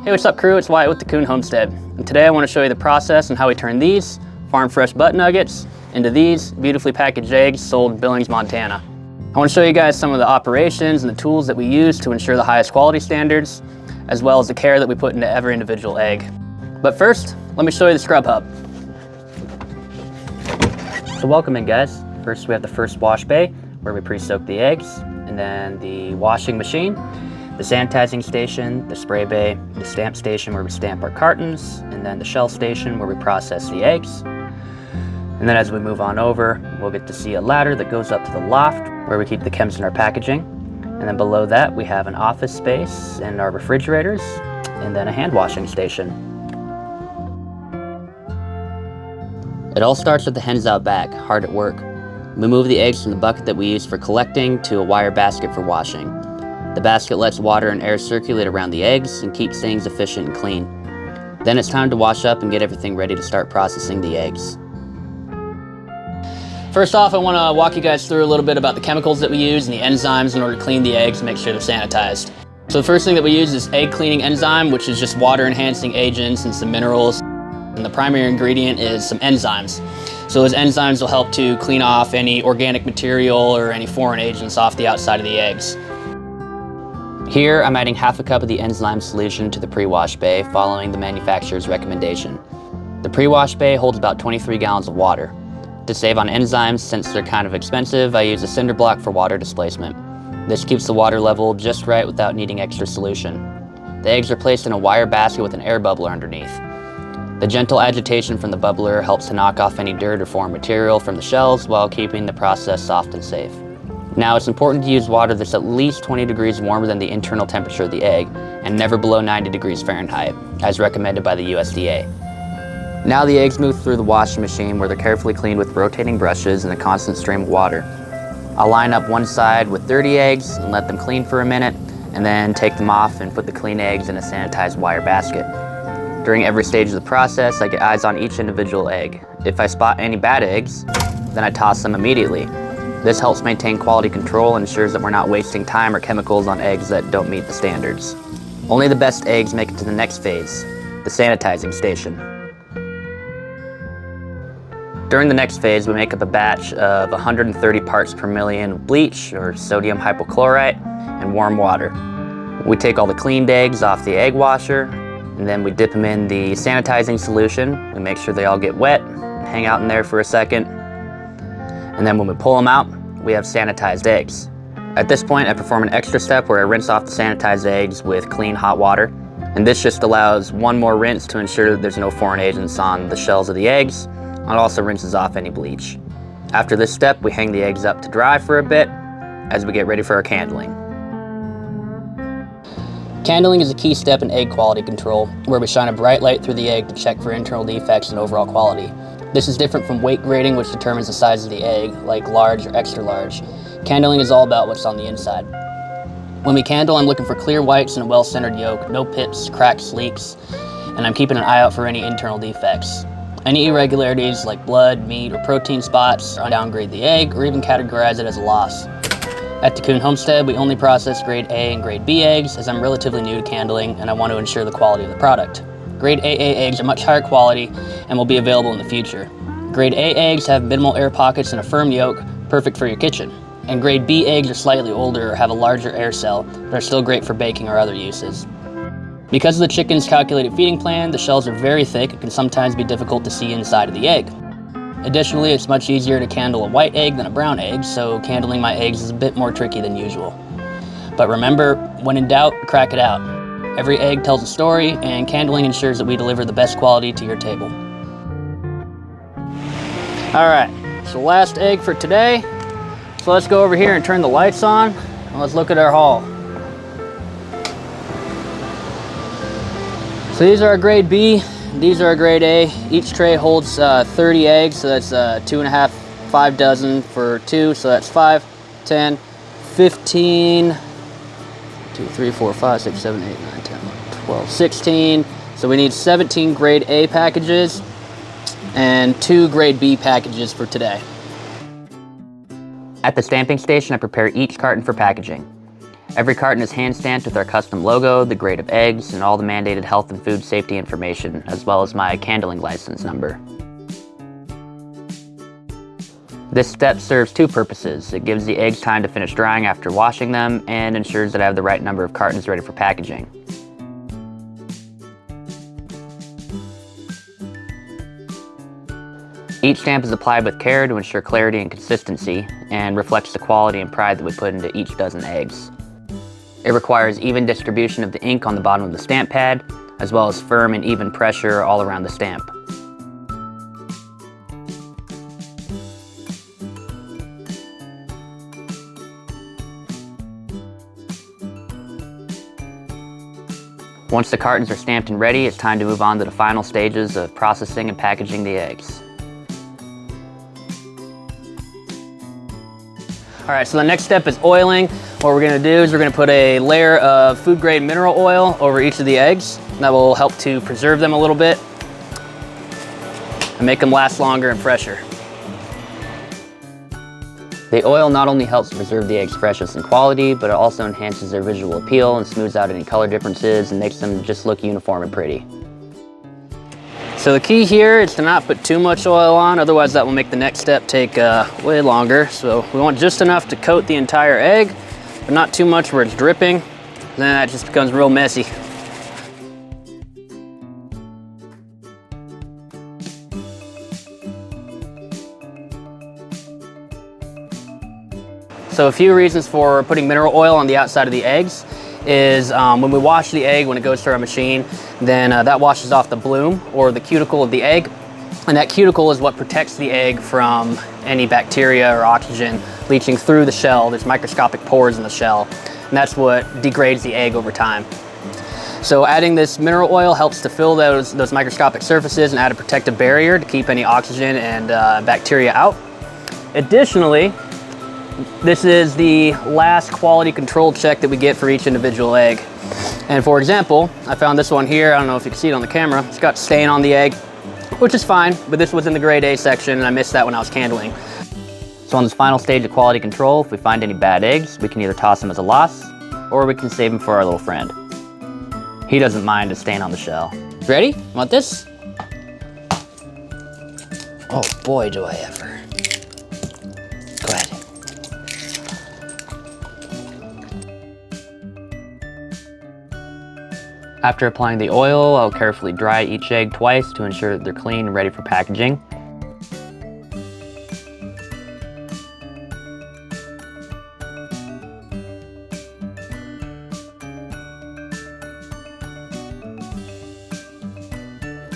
Hey, what's up crew? It's Wyatt with Tikkun Homestead. And today I want to show you the process and how we turn these farm fresh butt nuggets into these beautifully packaged eggs sold in Billings, Montana. I want to show you guys some of the operations and the tools that we use to ensure the highest quality standards, as well as the care that we put into every individual egg. But first, let me show you the scrub hub. So welcome in guys. First we have the first wash bay where we pre-soak the eggs, and then the washing machine, the sanitizing station, the spray bay, the stamp station where we stamp our cartons, and then the shell station where we process the eggs. And then as we move on over, we'll get to see a ladder that goes up to the loft where we keep the chems in our packaging. And then below that we have an office space and our refrigerators, and then a hand washing station. It all starts with the hens out back, hard at work. We move the eggs from the bucket that we use for collecting to a wire basket for washing. The basket lets water and air circulate around the eggs and keeps things efficient and clean. Then it's time to wash up and get everything ready to start processing the eggs. First off, I want to walk you guys through a little bit about the chemicals that we use and the enzymes in order to clean the eggs and make sure they're sanitized. So the first thing that we use is egg cleaning enzyme, which is just water enhancing agents and some minerals. And the primary ingredient is some enzymes. So those enzymes will help to clean off any organic material or any foreign agents off the outside of the eggs. Here, I'm adding half a cup of the enzyme solution to the pre-wash bay following the manufacturer's recommendation. The pre-wash bay holds about 23 gallons of water. To save on enzymes, since they're kind of expensive, I use a cinder block for water displacement. This keeps the water level just right without needing extra solution. The eggs are placed in a wire basket with an air bubbler underneath. The gentle agitation from the bubbler helps to knock off any dirt or foreign material from the shells while keeping the process soft and safe. Now, it's important to use water that's at least 20 degrees warmer than the internal temperature of the egg and never below 90 degrees Fahrenheit, as recommended by the USDA. Now the eggs move through the washing machine where they're carefully cleaned with rotating brushes and a constant stream of water. I'll line up one side with dirty eggs and let them clean for a minute, and then take them off and put the clean eggs in a sanitized wire basket. During every stage of the process, I get eyes on each individual egg. If I spot any bad eggs, then I toss them immediately. This helps maintain quality control and ensures that we're not wasting time or chemicals on eggs that don't meet the standards. Only the best eggs make it to the next phase, the sanitizing station. During the next phase, we make up a batch of 130 parts per million of bleach or sodium hypochlorite and warm water. We take all the cleaned eggs off the egg washer, and then we dip them in the sanitizing solution. We make sure they all get wet, hang out in there for a second. And then when we pull them out, we have sanitized eggs. At this point, I perform an extra step where I rinse off the sanitized eggs with clean hot water. And this just allows one more rinse to ensure that there's no foreign agents on the shells of the eggs. And it also rinses off any bleach. After this step, we hang the eggs up to dry for a bit as we get ready for our candling. Candling is a key step in egg quality control, where we shine a bright light through the egg to check for internal defects and overall quality. This is different from weight grading, which determines the size of the egg, like large or extra large. Candling is all about what's on the inside. When we candle, I'm looking for clear whites and a well-centered yolk, no pips, cracks, leaks, and I'm keeping an eye out for any internal defects. Any irregularities like blood, meat, or protein spots, I downgrade the egg or even categorize it as a loss. At Tikkun Homestead, we only process grade A and grade B eggs, as I'm relatively new to candling and I want to ensure the quality of the product. Grade AA eggs are much higher quality and will be available in the future. Grade A eggs have minimal air pockets and a firm yolk, perfect for your kitchen. And grade B eggs are slightly older or have a larger air cell, but are still great for baking or other uses. Because of the chicken's calculated feeding plan, the shells are very thick and can sometimes be difficult to see inside of the egg. Additionally, it's much easier to candle a white egg than a brown egg, so candling my eggs is a bit more tricky than usual. But remember, when in doubt, crack it out. Every egg tells a story, and candling ensures that we deliver the best quality to your table. All right, so last egg for today. So let's go over here and turn the lights on, and let's look at our haul. So these are our grade B, these are our grade A. Each tray holds 30 eggs, so that's 2.5, 5 dozen for 2, so that's 5, 10, 15, 2, 3, 4, 5, 6, 7, 8, 9, 10, 11, 12, 16. So we need 17 grade A packages and 2 grade B packages for today. At the stamping station, I prepare each carton for packaging. Every carton is hand stamped with our custom logo, the grade of eggs, and all the mandated health and food safety information, as well as my handling license number. This step serves two purposes. It gives the eggs time to finish drying after washing them and ensures that I have the right number of cartons ready for packaging. Each stamp is applied with care to ensure clarity and consistency and reflects the quality and pride that we put into each dozen eggs. It requires even distribution of the ink on the bottom of the stamp pad, as well as firm and even pressure all around the stamp. Once the cartons are stamped and ready, it's time to move on to the final stages of processing and packaging the eggs. All right, so the next step is oiling. What we're gonna do is we're gonna put a layer of food grade mineral oil over each of the eggs. That will help to preserve them a little bit and make them last longer and fresher. The oil not only helps to preserve the eggs' freshness and quality, but it also enhances their visual appeal and smooths out any color differences and makes them just look uniform and pretty. So the key here is to not put too much oil on, otherwise that will make the next step take way longer. So we want just enough to coat the entire egg, but not too much where it's dripping. Then that just becomes real messy. So a few reasons for putting mineral oil on the outside of the eggs is when we wash the egg, when it goes through our machine, then that washes off the bloom or the cuticle of the egg. And that cuticle is what protects the egg from any bacteria or oxygen leaching through the shell. There's microscopic pores in the shell, and that's what degrades the egg over time. So adding this mineral oil helps to fill those microscopic surfaces and add a protective barrier to keep any oxygen and bacteria out. Additionally, this is the last quality control check that we get for each individual egg. And for example, I found this one here. I don't know if you can see it on the camera. It's got stain on the egg, which is fine, but this was in the grade A section and I missed that when I was candling. So on this final stage of quality control, if we find any bad eggs, we can either toss them as a loss or we can save them for our little friend. He doesn't mind a stain on the shell. Ready? Want this? Oh boy, do I ever. Go ahead. After applying the oil, I'll carefully dry each egg twice to ensure that they're clean and ready for packaging.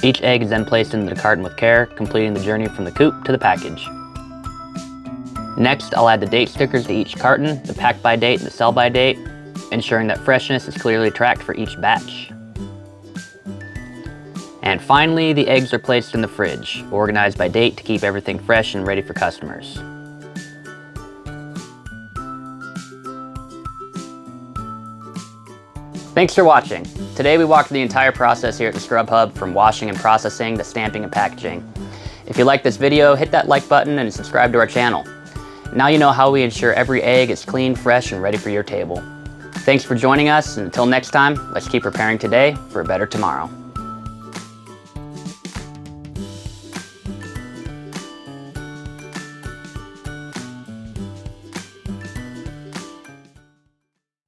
Each egg is then placed into the carton with care, completing the journey from the coop to the package. Next, I'll add the date stickers to each carton, the pack by date and the sell by date, ensuring that freshness is clearly tracked for each batch. And finally, the eggs are placed in the fridge, organized by date to keep everything fresh and ready for customers. Thanks for watching. Today we walked through the entire process here at the Scrub Hub, from washing and processing to stamping and packaging. If you like this video, hit that like button and subscribe to our channel. Now you know how we ensure every egg is clean, fresh, and ready for your table. Thanks for joining us, and until next time, let's keep preparing today for a better tomorrow.